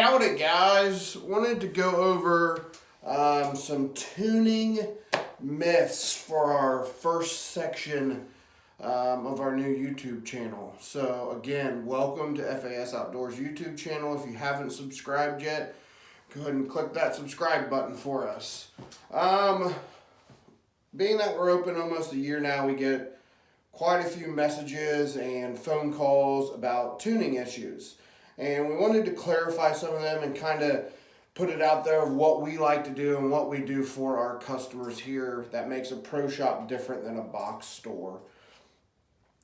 Howdy guys, wanted to go over some tuning myths for our first section of our new YouTube channel. So again, welcome to FAS Outdoors YouTube channel. If you haven't subscribed yet, go ahead and click that subscribe button for us. Being that we're open almost a year now, we get quite a few messages and phone calls about tuning issues. And we wanted to clarify some of them and kind of put it out there of what we like to do and what we do for our customers here that makes a pro shop different than a box store.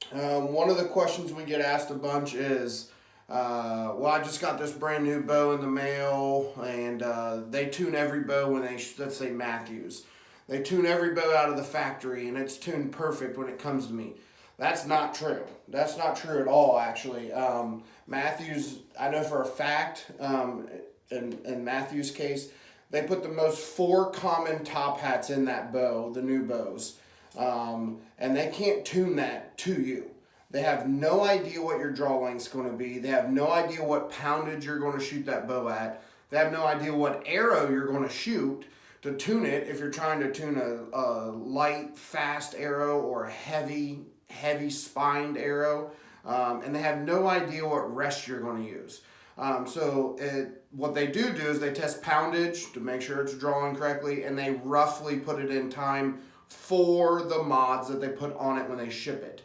One of the questions we get asked a bunch is, well, I just got this brand new bow in the mail, and they tune every bow when let's say Mathews. They tune every bow out of the factory and it's tuned perfect when it comes to me. That's not true. That's not true at all, actually. Mathews, I know for a fact, in Mathews' case, they put the most 4 common top hats in that bow, the new bows. And they can't tune that to you. They have no idea what your draw length's going to be. They have no idea what poundage you're going to shoot that bow at. They have no idea what arrow you're going to shoot to tune it if you're trying to tune a light, fast arrow or a heavy spined arrow, and they have no idea what rest you're going to use. What they do is they test poundage to make sure it's drawing correctly, and they roughly put it in time for the mods that they put on it when they ship it.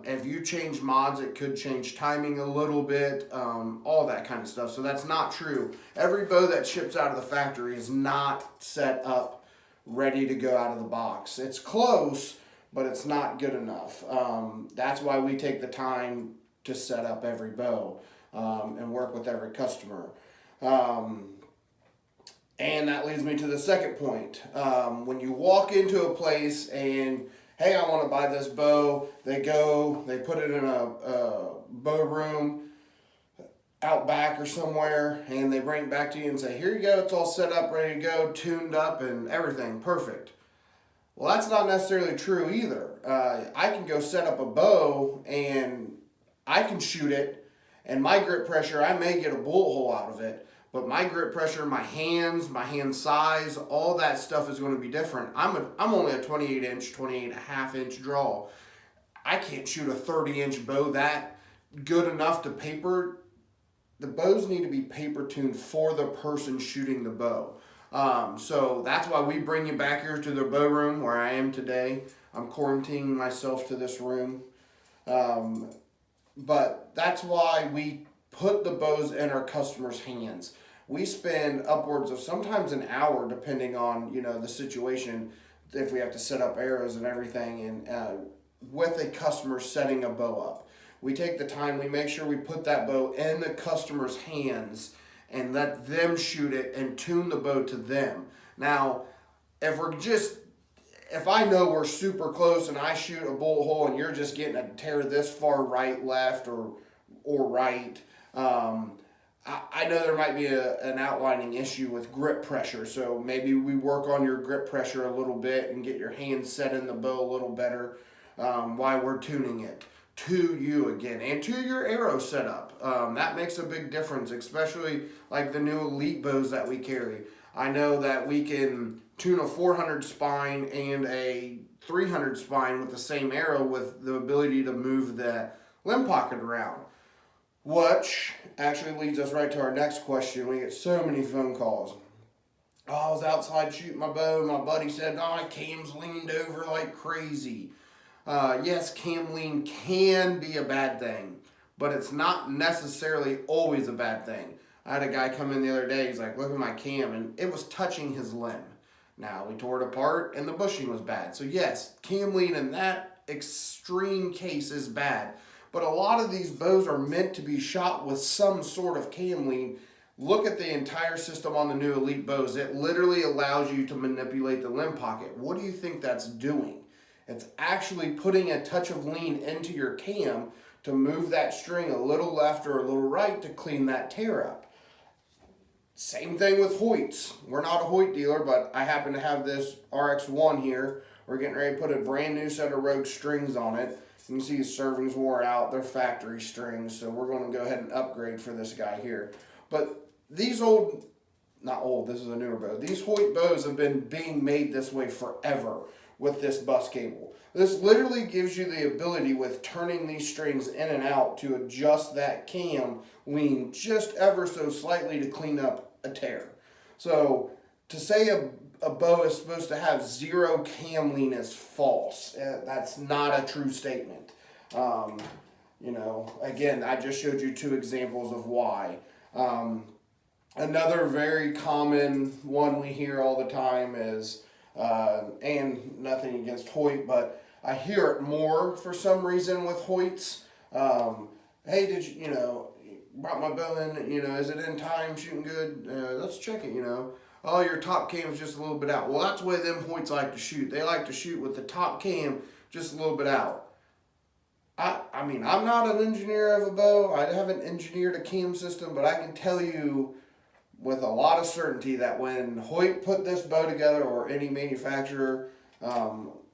If you change mods, it could change timing a little bit, all that kind of stuff. So that's not true. Every bow that ships out of the factory is not set up ready to go out of the box. It's close, but it's not good enough. That's why we take the time to set up every bow and work with every customer. And that leads me to the second point. When you walk into a place and, hey, I want to buy this bow, they put it in a bow room out back or somewhere, and they bring it back to you and say, here you go, it's all set up, ready to go, tuned up and everything, perfect. Well, that's not necessarily true either. I can go set up a bow and I can shoot it, and my grip pressure, I may get a bullet hole out of it, but my grip pressure, my hand size, all that stuff is going to be different. I'm only a 28-inch, 28.5-inch draw. I can't shoot a 30-inch bow that good enough to paper. The bows need to be paper tuned for the person shooting the bow. So that's why we bring you back here to the bow room where I am today. I'm quarantining myself to this room. But that's why we put the bows in our customers' hands. We spend upwards of sometimes an hour, depending on the situation, if we have to set up arrows and everything, and with a customer setting a bow up. We take the time, we make sure we put that bow in the customer's hands and let them shoot it and tune the bow to them. Now, if I know we're super close and I shoot a bullet hole and you're just getting a tear this far right, left, or right, I know there might be an outlining issue with grip pressure, so maybe we work on your grip pressure a little bit and get your hand set in the bow a little better while we're tuning it to you again and to your arrow setup. That makes a big difference, especially like the new Elite bows that we carry. I know that we can tune a 400 spine and a 300 spine with the same arrow with the ability to move the limb pocket around. Which actually leads us right to our next question. We get so many phone calls. Oh, I was outside shooting my bow and my buddy said, my cam's leaned over like crazy. Yes, cam lean can be a bad thing, but it's not necessarily always a bad thing. I had a guy come in the other day, he's like, look at my cam, and it was touching his limb. Now, we tore it apart and the bushing was bad. So yes, cam lean in that extreme case is bad. But a lot of these bows are meant to be shot with some sort of cam lean. Look at the entire system on the new Elite bows. It literally allows you to manipulate the limb pocket. What do you think that's doing? It's actually putting a touch of lean into your cam to move that string a little left or a little right to clean that tear up. Same thing with Hoyts. We're not a Hoyt dealer, but I happen to have this RX-1 here. We're getting ready to put a brand new set of Rogue strings on it. You can see his servings wore out. They're factory strings, so we're going to go ahead and upgrade for this guy here. But these not old, this is a newer bow. These Hoyt bows have been being made this way forever with this bus cable. This literally gives you the ability with turning these strings in and out to adjust that cam lean just ever so slightly to clean up a tear. So to say a bow is supposed to have zero cam lean is false. That's not a true statement. Again, I just showed you two examples of why. Another very common one we hear all the time is, and nothing against Hoyt, but I hear it more for some reason with Hoyts. Hey, did you brought my bow in, is it in time, shooting good? Let's check it, Oh, your top cam's just a little bit out. Well, that's the way them Hoyts like to shoot. They like to shoot with the top cam just a little bit out. I mean, I'm not an engineer of a bow. I haven't engineered a cam system, but I can tell you with a lot of certainty that when Hoyt put this bow together, or any manufacturer,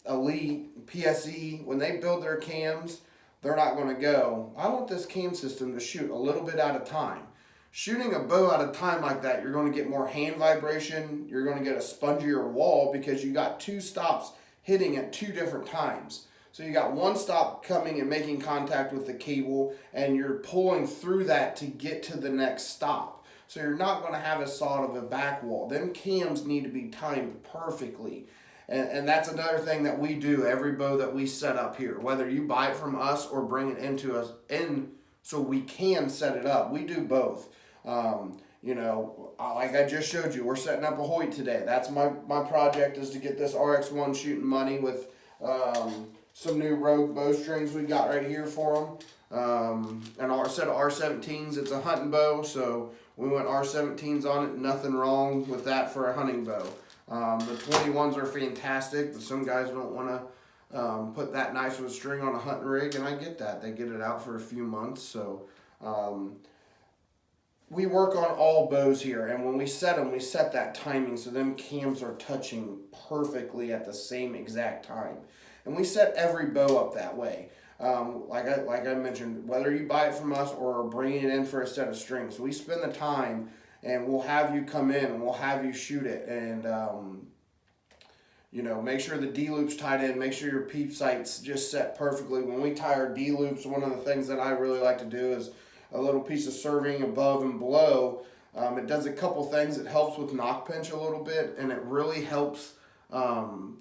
Elite, PSE, when they build their cams, they're not going to go, I want this cam system to shoot a little bit at a time. Shooting a bow at a time like that, you're going to get more hand vibration, you're going to get a spongier wall because you got two stops hitting at two different times. So you got one stop coming and making contact with the cable, and you're pulling through that to get to the next stop. So you're not going to have a sort of a back wall. Them cams need to be timed perfectly. And that's another thing that we do every bow that we set up here. Whether you buy it from us or bring it into us so we can set it up. We do both. Like I just showed you, we're setting up a Hoyt today. That's my project, is to get this RX1 shooting money with some new Rogue bowstrings we got right here for them. And our set of R17s, it's a hunting bow, so we went R17s on it. Nothing wrong with that for a hunting bow. The 21s are fantastic, but some guys don't want to put that nice of a string on a hunting rig, and I get that. They get it out for a few months, so we work on all bows here, and when we set them, we set that timing so them cams are touching perfectly at the same exact time. And we set every bow up that way. Like I mentioned, whether you buy it from us or bring it in for a set of strings, we spend the time, and we'll have you come in and we'll have you shoot it, and make sure the D loop's tied in, make sure your peep sight's just set perfectly. When we tie our D loops, one of the things that I really like to do is a little piece of serving above and below. It does a couple things. It helps with knock pinch a little bit, and it really helps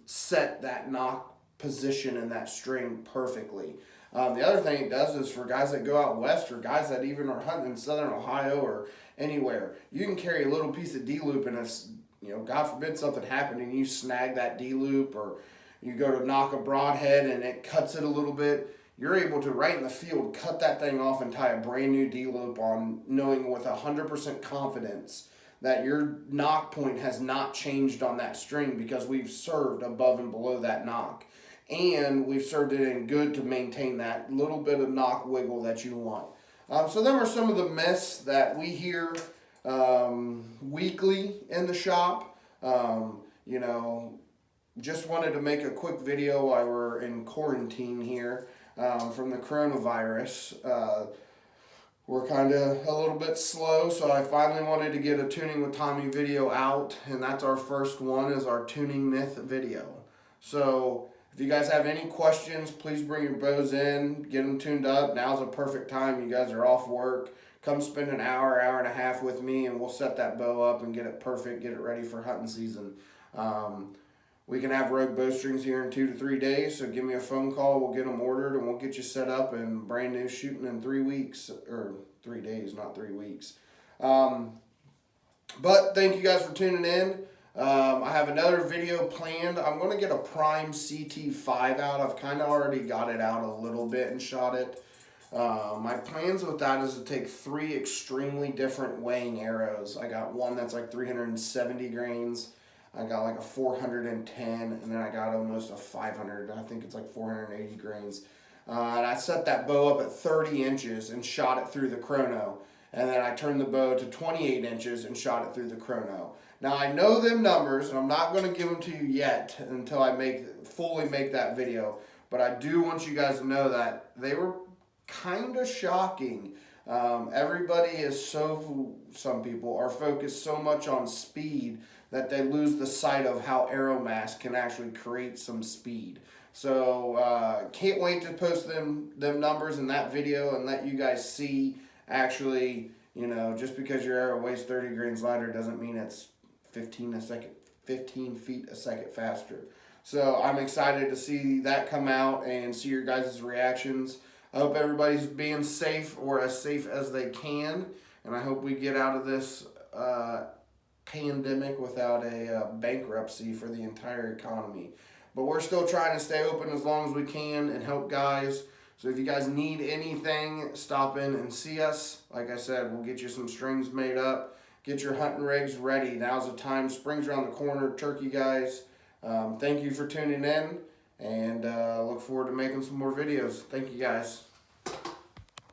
set that knock position in that string perfectly. The other thing it does is for guys that go out west, or guys that even are hunting in southern Ohio or anywhere, you can carry a little piece of D-loop, and it's, God forbid something happened and you snag that D-loop, or you go to knock a broadhead and it cuts it a little bit, you're able to, right in the field, cut that thing off and tie a brand new D-loop on, knowing with 100% confidence that your knock point has not changed on that string, because we've served above and below that knock. And we've served it in good to maintain that little bit of knock wiggle that you want. So them are some of the myths that we hear weekly in the shop. Just wanted to make a quick video while we're in quarantine here from the coronavirus. We're kind of a little bit slow, so I finally wanted to get a Tuning with Tommy video out, and that's our first one, is our tuning myth video. So if you guys have any questions, please bring your bows in, get them tuned up. Now's a perfect time. You guys are off work. Come spend an hour and a half with me, and we'll set that bow up and get it perfect, get it ready for hunting season. We can have Rogue bowstrings here in 2 to 3 days, so give me a phone call. We'll get them ordered, and we'll get you set up and brand new shooting in 3 weeks, or 3 days, not 3 weeks. But thank you guys for tuning in. I have another video planned. I'm going to get a Prime CT5 out. I've kind of already got it out a little bit and shot it. My plans with that is to take 3 extremely different weighing arrows. I got one that's like 370 grains. I got like a 410, and then I got almost a 500. I think it's like 480 grains. And I set that bow up at 30 inches and shot it through the chrono. And then I turned the bow to 28 inches and shot it through the chrono. Now I know them numbers, and I'm not going to give them to you yet until I fully make that video. But I do want you guys to know that they were kind of shocking. Everybody is some people are focused so much on speed that they lose the sight of how Aeromask can actually create some speed. So can't wait to post them numbers in that video and let you guys see actually, just because your arrow weighs 30 grains lighter doesn't mean it's 15 feet a second faster. So I'm excited to see that come out and see your guys' reactions. I hope everybody's being safe or as safe as they can, and I hope we get out of this pandemic without a bankruptcy for the entire economy. But we're still trying to stay open as long as we can and help guys. So if you guys need anything, stop in and see us. Like I said, we'll get you some strings made up. Get your hunting rigs ready. Now's the time. Spring's around the corner. Turkey guys. Thank you for tuning in, and look forward to making some more videos. Thank you guys.